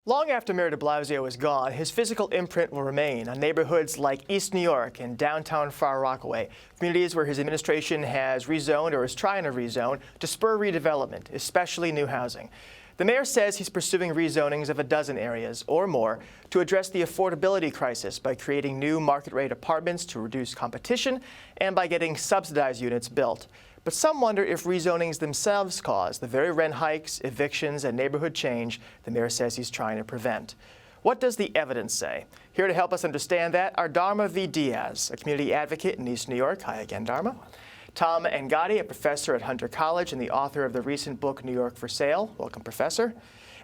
Long after Mayor deBlasio is gone, his physical imprint will remain on neighborhoods like East New York and downtown Far Rockaway, communities where his administration has rezoned or is trying to rezone to spur redevelopment, especially new housing. The mayor says he's pursuing rezonings of a dozen areas or more to address the affordability crisis by creating new market-rate apartments to reduce competition and by getting subsidized units built. But some wonder if rezonings themselves cause the very rent hikes, evictions, and neighborhood change the mayor says he's trying to prevent. What does the evidence say? Here to help us understand that are Darma Diaz, a community advocate in East New York. Hi again, Darma. Tom Angotti, a professor at Hunter College and the author of the recent book, New York for Sale. Welcome, Professor.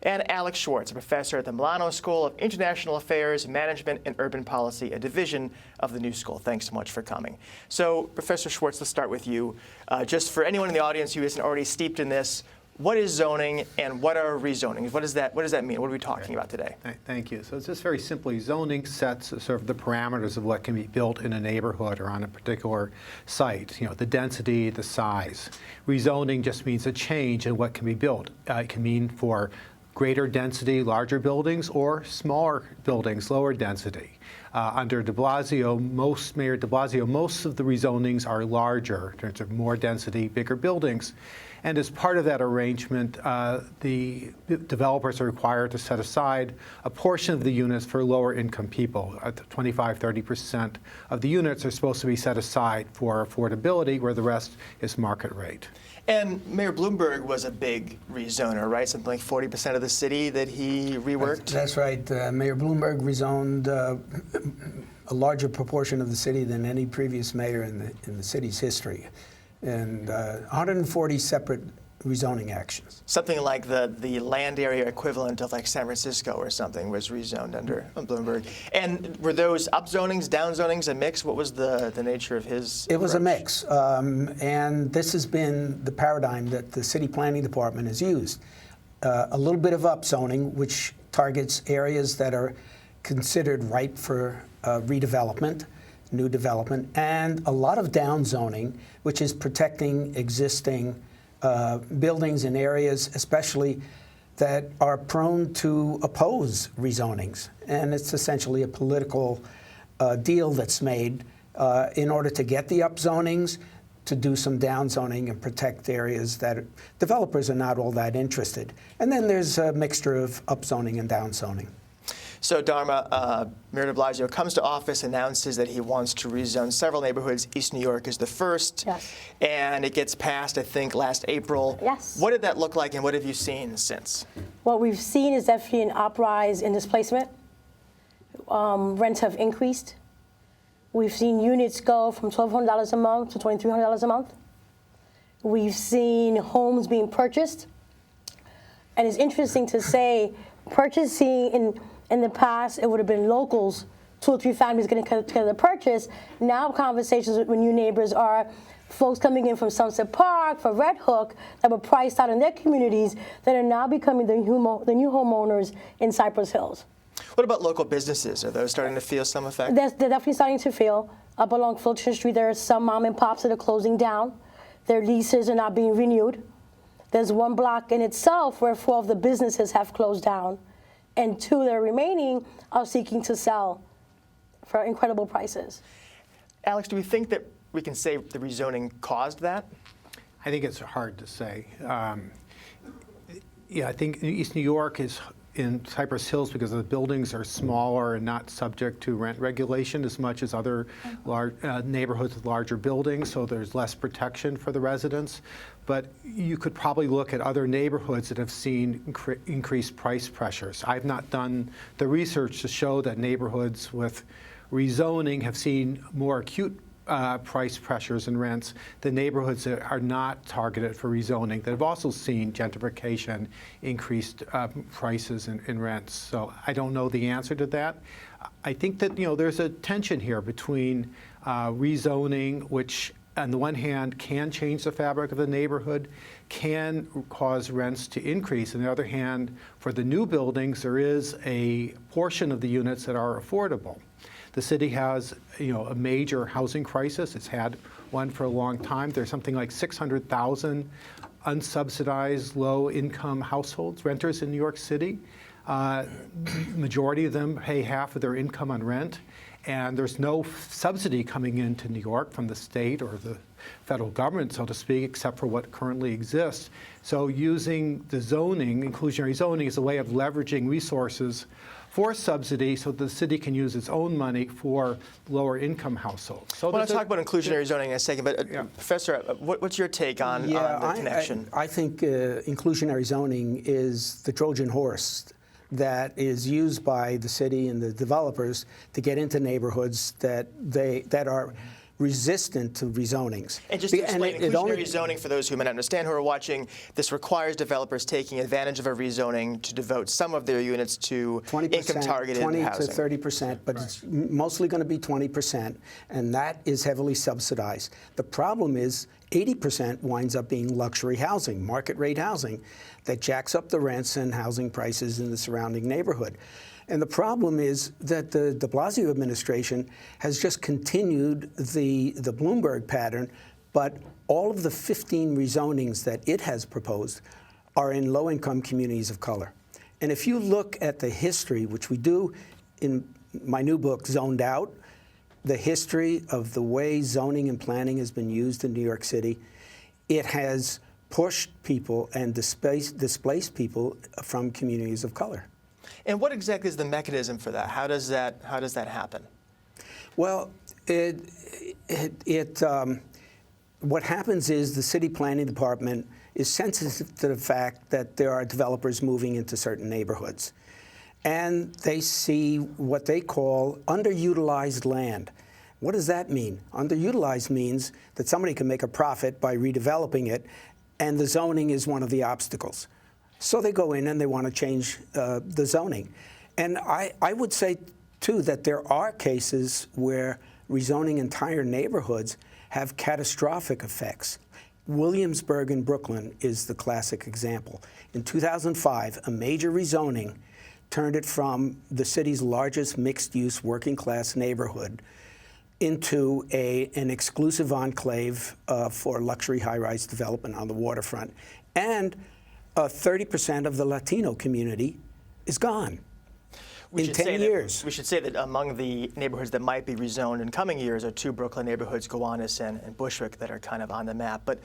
And Alex Schwartz, a professor at the Milano School of International Affairs, Management, and Urban Policy, a division of the New School. Thanks so much for coming. So, Professor Schwartz, let's start with you. Just for anyone in the audience who isn't already steeped in this, what is zoning and what are rezonings? What does that mean? What are we talking about today? Thank you. So it's just very simply, zoning sets sort of the parameters of what can be built in a neighborhood or on a particular site, the density, the size. Rezoning just means a change in what can be built. It can mean for greater density, larger buildings, or smaller buildings, lower density. Under deBlasio, Mayor deBlasio, most of the rezonings are larger in terms of more density, bigger buildings. And as part of that arrangement, the developers are required to set aside a portion of the units for lower income people. 25–30% of the units are supposed to be set aside for affordability, where the rest is market rate. And Mayor Bloomberg was a big rezoner, right? Something like 40% of the city that he reworked? That's right. Mayor Bloomberg rezoned a larger proportion of the city than any previous mayor in the city's history. And 140 separate rezoning actions. Something like the land area equivalent of like San Francisco or something was rezoned under Bloomberg. And were those upzonings, downzonings, a mix? What was the nature of his It was approach? a mix. And this has been the paradigm that the city planning department has used. A little bit of upzoning, which targets areas that are considered ripe for redevelopment, new development, and a lot of downzoning, which is protecting existing buildings in areas, especially that are prone to oppose rezonings. And it's essentially a political deal that's made in order to get the upzonings, to do some downzoning and protect areas that developers are not all that interested. And then there's a mixture of upzoning and downzoning. So Darma, Mayor deBlasio comes to office, announces that he wants to rezone several neighborhoods. East New York is the first. Yes. And it gets passed, I think, last April. Yes. What did that look like and what have you seen since? What we've seen is definitely an uprise in displacement. Rents have increased. We've seen units go from $1,200 a month to $2,300 a month. We've seen homes being purchased. And it's interesting to say, purchasing in the past, it would have been locals, 2 or 3 families getting together to purchase. Now conversations with new neighbors are folks coming in from Sunset Park, from Red Hook, that were priced out in their communities that are now becoming the new homeowners in Cypress Hills. What about local businesses? Are those starting to feel some effect? They're definitely starting to feel. Up along Fulton Street, there are some mom and pops that are closing down. Their leases are not being renewed. There's one block in itself where 4 of the businesses have closed down, and 2 that are remaining are seeking to sell for incredible prices. Alex, do we think that we can say the rezoning caused that? I think it's hard to say. I think East New York is in Cypress Hills because the buildings are smaller and not subject to rent regulation as much as other neighborhoods with larger buildings, so there's less protection for the residents. But you could probably look at other neighborhoods that have seen increased price pressures. I've not done the research to show that neighborhoods with rezoning have seen more acute price pressures and rents than neighborhoods that are not targeted for rezoning that have also seen gentrification, increased prices and rents. So I don't know the answer to that. I think that there's a tension here between rezoning, which on the one hand can change the fabric of the neighborhood, can cause rents to increase. On the other hand, for the new buildings, there is a portion of the units that are affordable. The city has, a major housing crisis. It's had one for a long time. There's something like 600,000 unsubsidized low-income households, renters in New York City. Majority of them pay half of their income on rent, and there's no subsidy coming into New York from the state or the federal government, so to speak, except for what currently exists. So using the zoning, inclusionary zoning, is a way of leveraging resources for subsidy so the city can use its own money for lower income households. So I want to talk about inclusionary zoning in a second, but Yeah. Professor, what's your take on the connection? I think inclusionary zoning is the Trojan horse that is used by the city and the developers to get into neighborhoods that are resistant to rezonings. And just to explain, inclusionary zoning, for those who may not understand who are watching, this requires developers taking advantage of a rezoning to devote some of their units to income-targeted 20 housing. to 30%, but it's mostly going to be 20%, and that is heavily subsidized. The problem is 80% winds up being luxury housing, market rate housing, that jacks up the rents and housing prices in the surrounding neighborhood. And the problem is that the deBlasio administration has just continued the Bloomberg pattern, but all of the 15 rezonings that it has proposed are in low-income communities of color. And if you look at the history, which we do in my new book, Zoned Out, the history of the way zoning and planning has been used in New York City, it has pushed people and displaced people from communities of color. And what exactly is the mechanism for that? How does that happen? Well, what happens is the city planning department is sensitive to the fact that there are developers moving into certain neighborhoods. And they see what they call underutilized land. What does that mean? Underutilized means that somebody can make a profit by redeveloping it, and the zoning is one of the obstacles. So they go in and they want to change the zoning. And I would say, too, that there are cases where rezoning entire neighborhoods have catastrophic effects. Williamsburg in Brooklyn is the classic example. In 2005, a major rezoning turned it from the city's largest mixed-use working-class neighborhood into an exclusive enclave for luxury high-rise development on the waterfront. And 30% of the Latino community is gone in 10 years. We should say that among the neighborhoods that might be rezoned in coming years are two Brooklyn neighborhoods, Gowanus and Bushwick, that are kind of on the map. But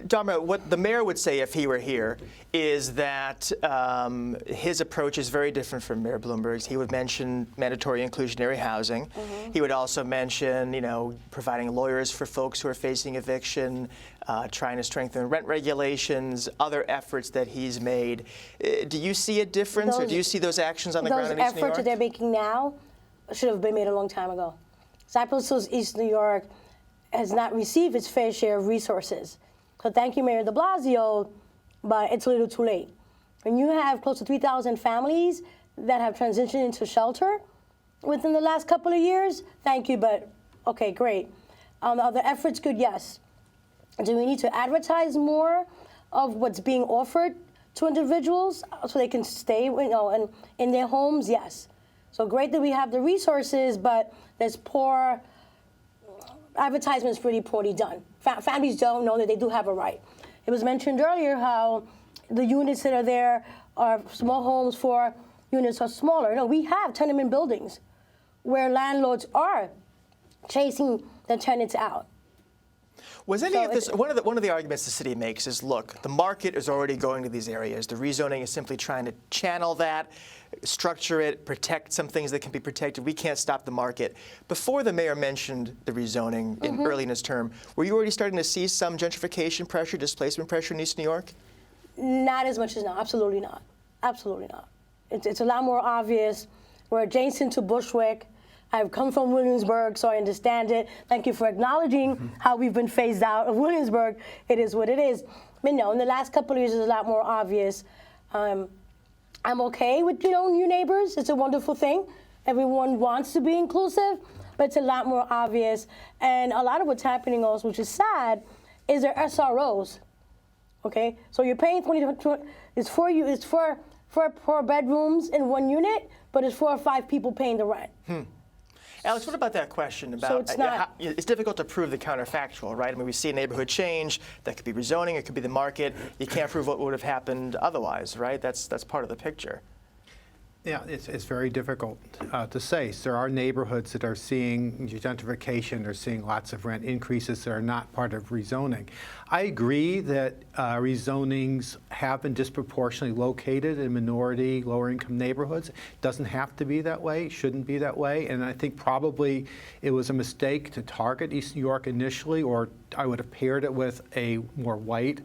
Darma, what the mayor would say if he were here is that his approach is very different from Mayor Bloomberg's. He would mention mandatory inclusionary housing. Mm-hmm. He would also mention, providing lawyers for folks who are facing eviction, trying to strengthen rent regulations, other efforts that he's made. Do you see a difference, or do you see those actions on the ground in East New York? Those efforts that they're making now should have been made a long time ago. Cypress Hills, East New York has not received its fair share of resources. So thank you, Mayor deBlasio, but it's a little too late. When you have close to 3,000 families that have transitioned into shelter within the last couple of years, thank you, but okay, great. Are the efforts good? Yes. Do we need to advertise more of what's being offered to individuals so they can stay, and in their homes? Yes. So great that we have the resources, but there's poor advertisements, really poorly done. Families don't know that they do have a right. It was mentioned earlier how the units that are there are small homes for units are smaller. No, we have tenement buildings where landlords are chasing the tenants out. Was any of this, one of the arguments the city makes is, look, the market is already going to these areas. The rezoning is simply trying to channel that, structure it, protect some things that can be protected. We can't stop the market. Before the mayor mentioned the rezoning early in his term, were you already starting to see some gentrification pressure, displacement pressure in East New York? Not as much as now. Absolutely not. Absolutely not. It's a lot more obvious. We're adjacent to Bushwick. I've come from Williamsburg, so I understand it. Thank you for acknowledging how we've been phased out of Williamsburg. It is what it is. But no, in the last couple of years, it's a lot more obvious. I'm okay with, new neighbors. It's a wonderful thing. Everyone wants to be inclusive, but it's a lot more obvious. And a lot of what's happening also, which is sad, is there SROs. Okay, so you're paying it's for 4 bedrooms in one unit, but it's 4 or 5 people paying the rent. Alex, what about that question about it's difficult to prove the counterfactual, right? I mean, we see a neighborhood change. That could be rezoning. It could be the market. You can't prove what would have happened otherwise, right? That's part of the picture. Yeah, it's very difficult to say. So there are neighborhoods that are seeing gentrification, they're seeing lots of rent increases that are not part of rezoning. I agree that rezonings have been disproportionately located in minority, lower income neighborhoods. It doesn't have to be that way, shouldn't be that way, and I think probably it was a mistake to target East New York initially, or I would have paired it with a more white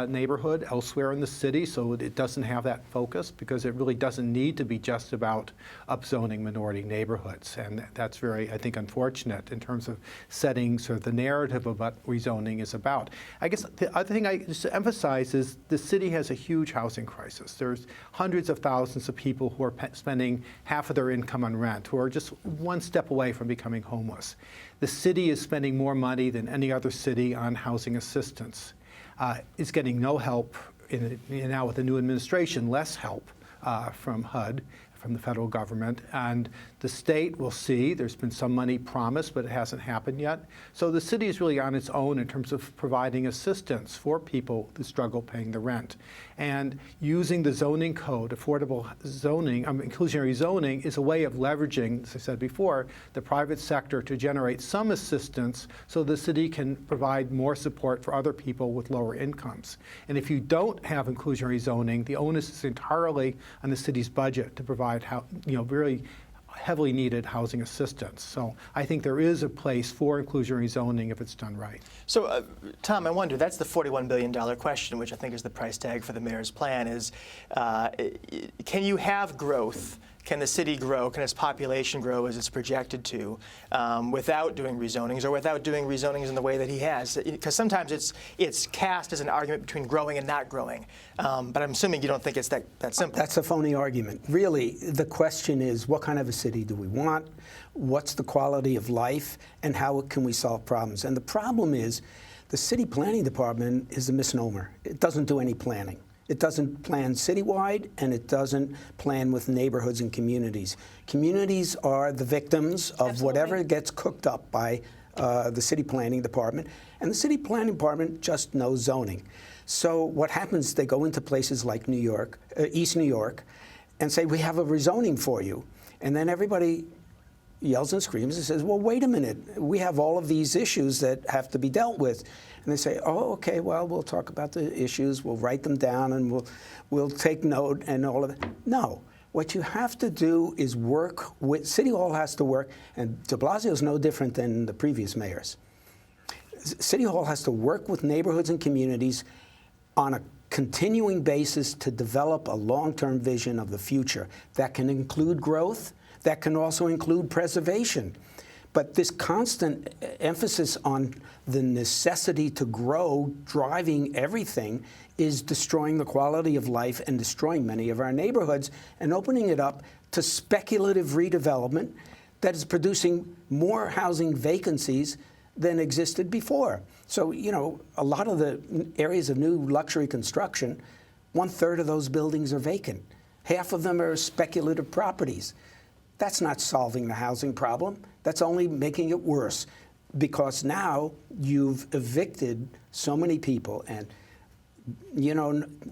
neighborhood elsewhere in the city, so it doesn't have that focus, because it really doesn't need to be just about upzoning minority neighborhoods, and that's very, I think, unfortunate in terms of setting sort of the narrative of what rezoning is about. I guess the other thing I just emphasize is the city has a huge housing crisis. There's hundreds of thousands of people who are spending half of their income on rent, who are just one step away from becoming homeless. The city is spending more money than any other city on housing assistance. Is getting no help now with the new administration, less help from HUD, from the federal government, and the state will see. There's been some money promised, but it hasn't happened yet. So the city is really on its own in terms of providing assistance for people who struggle paying the rent. And using the zoning code, affordable zoning, inclusionary zoning, is a way of leveraging, as I said before, the private sector to generate some assistance so the city can provide more support for other people with lower incomes. And if you don't have inclusionary zoning, the onus is entirely on the city's budget to provide very heavily needed housing assistance. So I think there is a place for inclusionary zoning if it's done right. So, Tom, I wonder, that's the $41 billion question, which I think is the price tag for the mayor's plan, is can you have growth? Can the city grow? Can its population grow as it's projected to without doing rezonings, or without doing rezonings in the way that he has? Because sometimes it's cast as an argument between growing and not growing. But I'm assuming you don't think it's that simple. That's a phony argument. Really, the question is, what kind of a city do we want? What's the quality of life? And how can we solve problems? And the problem is, the city planning department is a misnomer. It doesn't do any planning. It doesn't plan citywide, and it doesn't plan with neighborhoods and communities. Communities are the victims of Absolutely. whatever gets cooked up by the city planning department, and the city planning department just knows zoning. So what happens, they go into places like New York, East New York, and say, we have a rezoning for you. And then everybody yells and screams and says, well, wait a minute, we have all of these issues that have to be dealt with. And they say, oh, okay, well, we'll talk about the issues, we'll write them down, and we'll take note and all of that. No. What you have to do is work with, City Hall has to work, and deBlasio is no different than the previous mayors. City Hall has to work with neighborhoods and communities on a continuing basis to develop a long-term vision of the future that can include growth, that can also include preservation. But this constant emphasis on the necessity to grow, driving everything, is destroying the quality of life and destroying many of our neighborhoods and opening it up to speculative redevelopment that is producing more housing vacancies than existed before. So, a lot of the areas of new luxury construction, 1/3 of those buildings are vacant. Half of them are speculative properties. That's not solving the housing problem. That's only making it worse, because now you've evicted so many people, and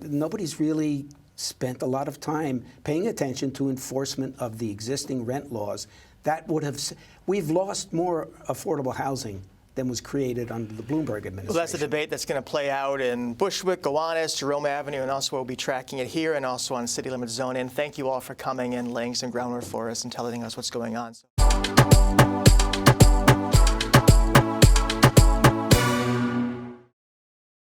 nobody's really spent a lot of time paying attention to enforcement of the existing rent laws. That would have, we've lost more affordable housing than was created under the Bloomberg administration. Well, that's a debate that's going to play out in Bushwick, Gowanus, Jerome Avenue, and also we'll be tracking it here and also on City Limits Zone In. Thank you all for coming and laying some groundwork for us and telling us what's going on.